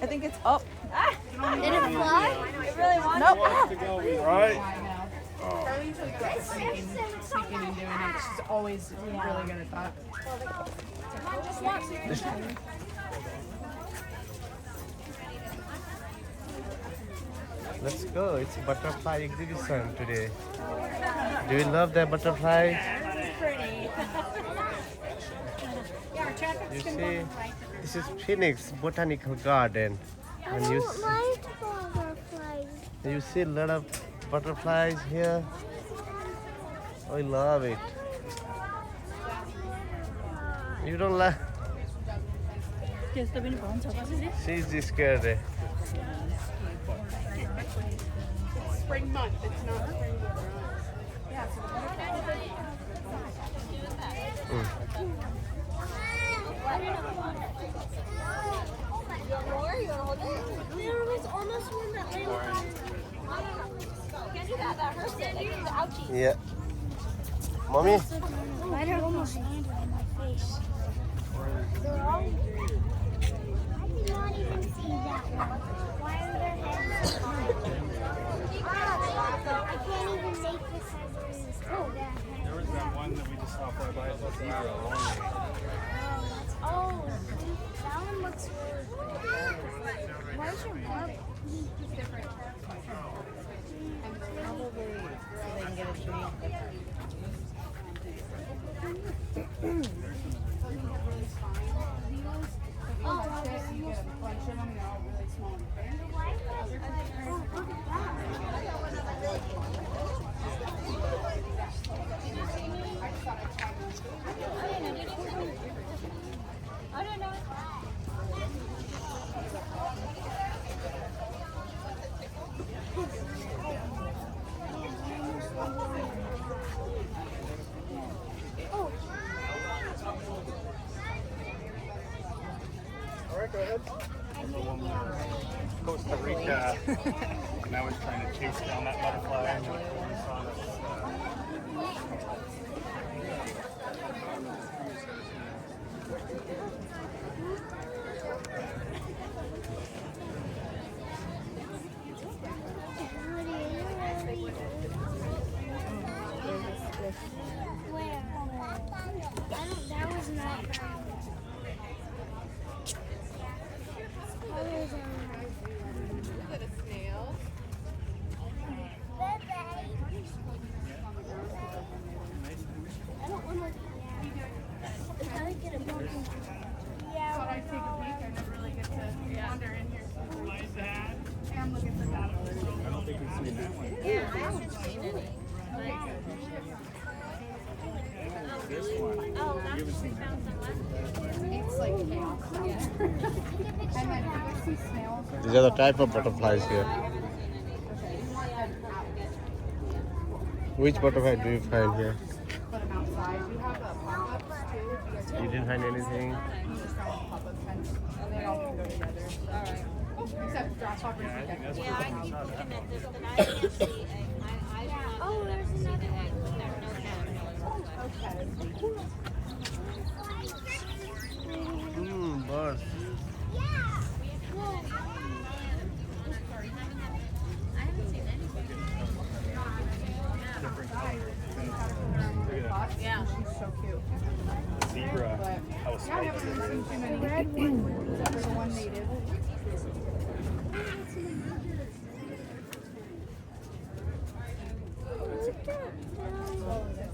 I think it's up. Ah! Did it fly? It really wants Nope. to go. Right? Charlie usually good at sneaking and doing it. She's always really good at that. Let's go. It's a butterfly exhibition today. Do you love the butterflies? You see, this is Phoenix Botanical Garden. And you see a lot of butterflies here. I love it. You don't like? She's scared. Spring month. It's not spring month. There was almost one that landed on. Can't do that. That hurts it. Like the ouchie. Yeah. Mommy? Spider almost landed on my face. They're all. I did not even see that one. Why are their heads so high? I can't even make this as there was that one that we just saw fly by. It's a zebra. Oh, that one looks really cool. Why is your mom? Different. Probably so they can get a drink. You get a bunch of them. They're all really small. I don't know. Alright, go ahead. Costa Rica. Now we're trying to chase down that butterfly. And we saw this, Where? That was not right. Is it a snail? I don't want to. If I get a broken. Yeah. Thought I'd take a peek. I never really get to wander in here. And I'm looking for that. I don't think we've seen that one. Yeah, I haven't seen any. This one. Oh, You haven't seen that one. It's like chaos. And then you see snails. These are the type of butterflies here. Which butterfly do you find here? Put them outside. We have pop-ups too. If you guys You didn't find anything? just have pop-up fence. They all can go together. Alright. Except grasshoppers. Yeah, I think that's Yeah, I what keep we looking saw. at this, but I can't see. I Oh, there's another one. there's no caterpillars. Birds. I haven't seen anything. Yeah. She's so cute. Zebra. How Yeah, I spiky haven't it seen is. too many. Except for the one native. Look at